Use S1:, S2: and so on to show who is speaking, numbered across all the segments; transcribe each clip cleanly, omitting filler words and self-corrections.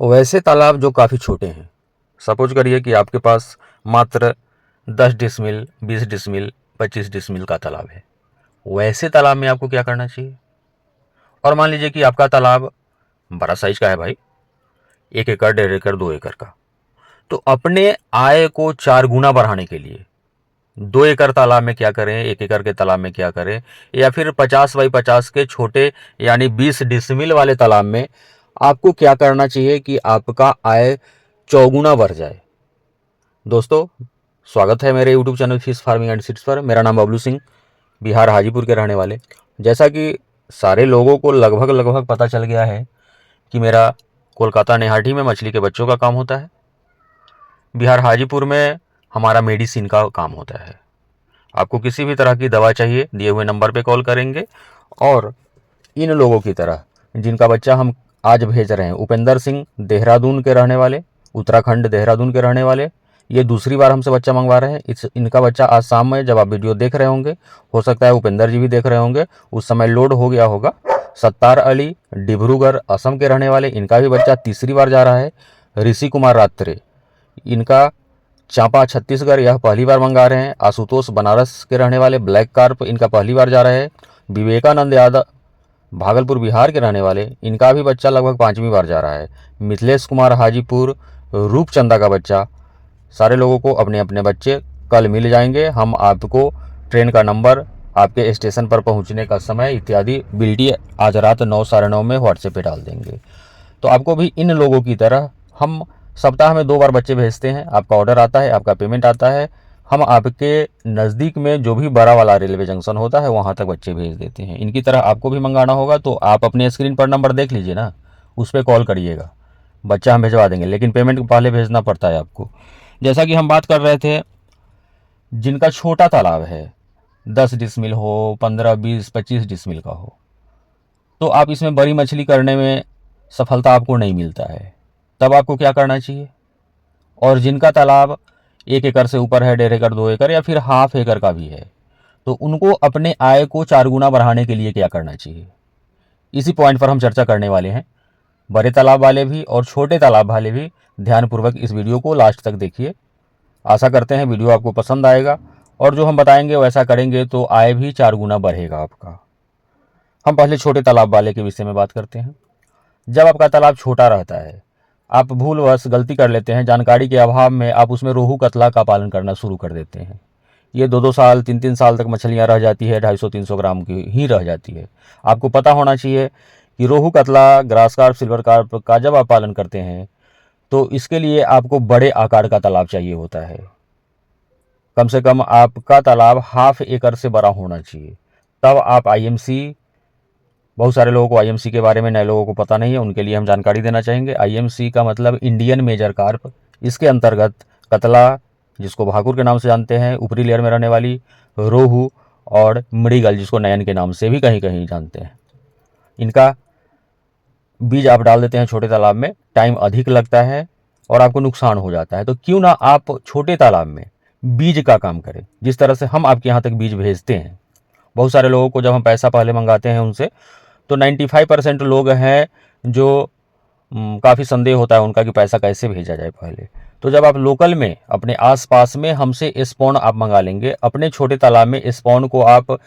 S1: वैसे तालाब जो काफ़ी छोटे हैं, सपोज करिए कि आपके पास मात्र 10 डिसमिल, 20 डिसमिल, 25 डिसमिल का तालाब है। वैसे तालाब में आपको क्या करना चाहिए? और मान लीजिए कि आपका तालाब बड़ा साइज का है भाई, 1 एकड़, 1.5 एकड़, 2 एकड़ का। तो अपने आय को 4 गुना बढ़ाने के लिए 2 एकड़ तालाब में क्या करें, 1 एकड़ के तालाब में क्या करें, या फिर 50 बाई 50 के छोटे यानी 20 डिसमिल वाले तालाब में आपको क्या करना चाहिए कि आपका आय चौगुना बढ़ जाए। दोस्तों, स्वागत है मेरे YouTube channel fish farming and seeds पर। मेरा नाम बबलू सिंह, बिहार हाजीपुर के रहने वाले। जैसा कि सारे लोगों को लगभग पता चल गया है कि मेरा कोलकाता नेहाटी में मछली के बच्चों का काम होता है। बिहार हाजीपुर में हमारा मेडिसिन का काम होता है। आपको किसी भी तरह की दवा चाहिए, दिए हुए नंबर पे कॉल करेंगे। और इन लोगों की तरह जिनका बच्चा हम आज भेज रहे हैं, उपेंद्र सिंह, देहरादून के रहने वाले, उत्तराखंड देहरादून के रहने वाले, ये दूसरी बार हमसे बच्चा मंगवा रहे हैं। इनका बच्चा आज शाम में जब आप वीडियो देख रहे होंगे, हो सकता है उपेंद्र जी भी देख रहे होंगे, उस समय लोड हो गया होगा। सत्तार अली, डिब्रूगढ़, असम के रहने वाले, इनका भी बच्चा तीसरी बार जा रहा है। ऋषि कुमार रात्रे, इनका चांपा छत्तीसगढ़, यह पहली बार मंगा रहे हैं। आशुतोष, बनारस के रहने वाले, ब्लैक कार्प, इनका पहली बार जा रहे हैं। विवेकानंद यादव, भागलपुर बिहार के रहने वाले, इनका भी बच्चा लगभग 5वीं बार जा रहा है। मिथिलेश कुमार, हाजीपुर, रूपचंदा का बच्चा। सारे लोगों को अपने अपने बच्चे कल मिल जाएंगे। हम आपको ट्रेन का नंबर, आपके स्टेशन पर पहुंचने का समय इत्यादि बिल्टी आज रात 9, साढ़े 9 में व्हाट्सएप पे डाल देंगे। तो आपको भी इन लोगों की तरह हम सप्ताह में 2 बार बच्चे भेजते हैं। आपका ऑर्डर आता है, आपका पेमेंट आता है, हम आपके नज़दीक में जो भी बड़ा वाला रेलवे जंक्शन होता है वहाँ तक बच्चे भेज देते हैं। इनकी तरह आपको भी मंगाना होगा तो आप अपने स्क्रीन पर नंबर देख लीजिए ना, उस पर कॉल करिएगा, बच्चा हम भिजवा देंगे। लेकिन पेमेंट पहले भेजना पड़ता है आपको। जैसा कि हम बात कर रहे थे, जिनका छोटा तालाब है, 10 डिसमिल हो, 15, 20, 25 डिसमिल का हो, तो आप इसमें बड़ी मछली करने में सफलता आपको नहीं मिलता है। तब आपको क्या करना चाहिए? और जिनका तालाब 1 एकड़ से ऊपर है, 1.5 एकड़, 2 एकड़ या फिर हाफ एकड़ का भी है, तो उनको अपने आय को 4 गुना बढ़ाने के लिए क्या करना चाहिए, इसी पॉइंट पर हम चर्चा करने वाले हैं। बड़े तालाब वाले भी और छोटे तालाब वाले भी ध्यानपूर्वक इस वीडियो को लास्ट तक देखिए। आशा करते हैं वीडियो आपको पसंद आएगा और जो हम बताएंगे वैसा करेंगे तो आय भी 4 गुना बढ़ेगा आपका। हम पहले छोटे तालाब वाले के विषय में बात करते हैं। जब आपका तालाब छोटा रहता है, आप भूलवश गलती कर लेते हैं, जानकारी के अभाव में आप उसमें रोहू कतला का पालन करना शुरू कर देते हैं। ये 2-2 साल, 3-3 साल तक मछलियाँ रह जाती है, 250-300 ग्राम की ही रह जाती है। आपको पता होना चाहिए कि रोहू कतला, ग्रास कार्प, सिल्वर कार्प का जब आप पालन करते हैं तो इसके लिए आपको बड़े आकार का तालाब चाहिए होता है। कम से कम आपका तालाब हाफ एकड़ से बड़ा होना चाहिए। तब आप आईएमसी, बहुत सारे लोगों को आईएमसी के बारे में, नए लोगों को पता नहीं है, उनके लिए हम जानकारी देना चाहेंगे। आईएमसी का मतलब इंडियन मेजर कार्प। इसके अंतर्गत कतला, जिसको भाकुर के नाम से जानते हैं, ऊपरी लेयर में रहने वाली, रोहू और मृगल, जिसको नयन के नाम से भी कहीं कहीं जानते हैं, इनका बीज आप डाल देते हैं छोटे तालाब में। टाइम अधिक लगता है और आपको नुकसान हो जाता है। तो क्यों ना आप छोटे तालाब में बीज का काम करें, जिस तरह से हम आपके यहाँ तक बीज भेजते हैं। बहुत सारे लोगों को जब हम पैसा पहले मंगाते हैं उनसे, तो 95% लोग हैं जो काफ़ी संदेह होता है उनका कि पैसा कैसे भेजा जाए पहले। तो जब आप लोकल में अपने आसपास में हमसे स्पॉन आप मंगा लेंगे, अपने छोटे तालाब में स्पॉन को आप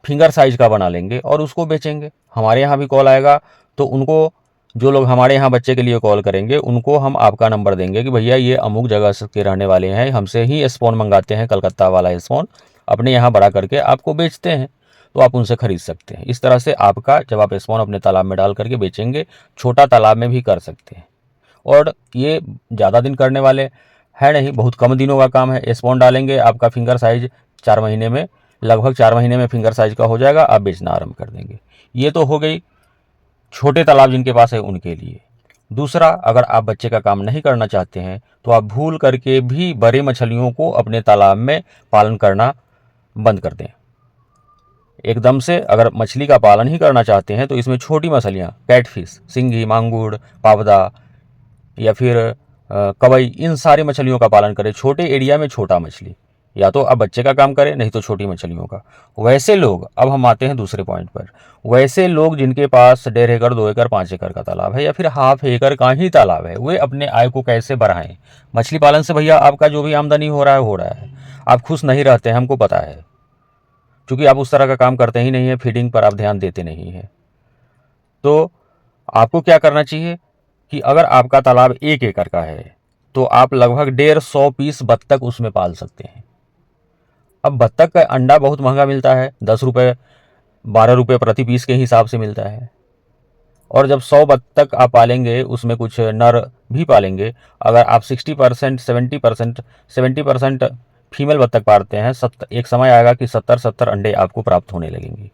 S1: फिंगर साइज का बना लेंगे और उसको बेचेंगे। हमारे यहाँ भी कॉल आएगा तो उनको, जो लोग हमारे यहाँ बच्चे के लिए कॉल करेंगे, उनको हम आपका नंबर देंगे कि भैया ये अमुक जगह के रहने वाले हैं, हमसे ही स्पॉन मंगाते हैं, कलकत्ता वाला स्पॉन, अपने यहाँ बड़ा करके आपको बेचते हैं, तो आप उनसे खरीद सकते हैं। इस तरह से आपका, जब आप स्पॉन अपने तालाब में डाल करके बेचेंगे, छोटा तालाब में भी कर सकते हैं। और ये ज़्यादा दिन करने वाले है नहीं, बहुत कम दिनों का काम है। स्पॉन डालेंगे, आपका फिंगर साइज 4 महीने में, लगभग 4 महीने में फिंगर साइज का हो जाएगा, आप बेचना आरंभ कर देंगे। ये तो हो गई छोटे तालाब जिनके पास है उनके लिए। दूसरा, अगर आप बच्चे का काम नहीं करना चाहते हैं तो आप भूल करके भी बड़े मछलियों को अपने तालाब में पालन करना बंद कर दें। एकदम से अगर मछली का पालन ही करना चाहते हैं तो इसमें छोटी मछलियाँ, कैटफिश, सिंगी, मांगुर, पावदा या फिर कवई, इन सारी मछलियों का पालन करें। छोटे एरिया में छोटा मछली, या तो आप बच्चे का काम करें, नहीं तो छोटी मछलियों का। वैसे लोग, अब हम आते हैं दूसरे पॉइंट पर, वैसे लोग जिनके पास 1.5 एकड़ 2 एकड़ 5 एकड़ का तालाब है या फिर हाफ एकड़ का ही तालाब है, वे अपने आय को कैसे बढ़ाएं। मछली पालन से भैया आपका जो भी आमदनी हो रहा है हो रहा है, आप खुश नहीं रहते हैं, हमको पता है, क्योंकि आप उस तरह का काम करते ही नहीं है, फीडिंग पर आप ध्यान देते नहीं हैं। तो आपको क्या करना चाहिए कि अगर आपका तालाब 1 एकड़ का है तो आप लगभग 150 पीस बत्तख उसमें पाल सकते हैं। अब बत्तख का अंडा बहुत महंगा मिलता है, 10 रुपये 12 रुपये प्रति पीस के हिसाब से मिलता है। और जब 100 बत्तख आप पालेंगे, उसमें कुछ नर भी पालेंगे, अगर आप 60% 70% फीमेल बत्तख पालते हैं, एक समय आएगा कि 70 अंडे आपको प्राप्त होने लगेंगे।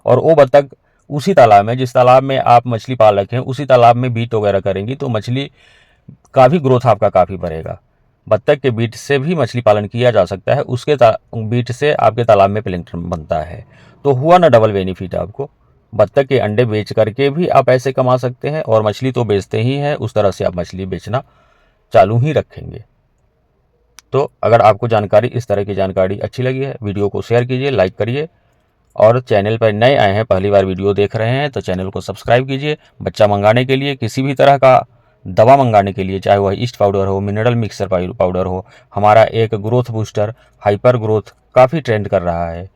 S1: और वो बत्तख उसी तालाब में, जिस तालाब में आप मछली पाल रखे हैं, उसी तालाब में बीट वगैरह करेंगी, तो मछली का भी ग्रोथ आपका काफ़ी बढ़ेगा। बत्तख के बीट से भी मछली पालन किया जा सकता है, उसके बीट से आपके तालाब में प्लैंक्टन बनता है। तो हुआ ना डबल बेनिफिट आपको। बत्तख के अंडे बेच करके भी आप पैसे कमा सकते हैं, और मछली तो बेचते ही हैं, उस तरह से आप मछली बेचना चालू ही रखेंगे। तो अगर आपको जानकारी, इस तरह की जानकारी अच्छी लगी है, वीडियो को शेयर कीजिए, लाइक करिए, और चैनल पर नए आए हैं, पहली बार वीडियो देख रहे हैं, तो चैनल को सब्सक्राइब कीजिए। बच्चा मंगाने के लिए, किसी भी तरह का दवा मंगाने के लिए, चाहे वह ईस्ट पाउडर हो, मिनरल मिक्सर पाउडर हो, हमारा एक ग्रोथ बूस्टर हाइपर ग्रोथ काफ़ी ट्रेंड कर रहा है।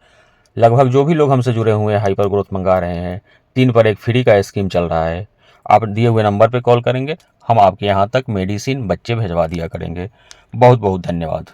S1: लगभग जो भी लोग हमसे जुड़े हुए हैं हाइपर ग्रोथ मंगा रहे हैं, 3 पर 1 फ्री का स्कीम चल रहा है। आप दिए हुए नंबर पर कॉल करेंगे, हम आपके यहाँ तक मेडिसिन बच्चे भिजवा दिया करेंगे। बहुत बहुत धन्यवाद।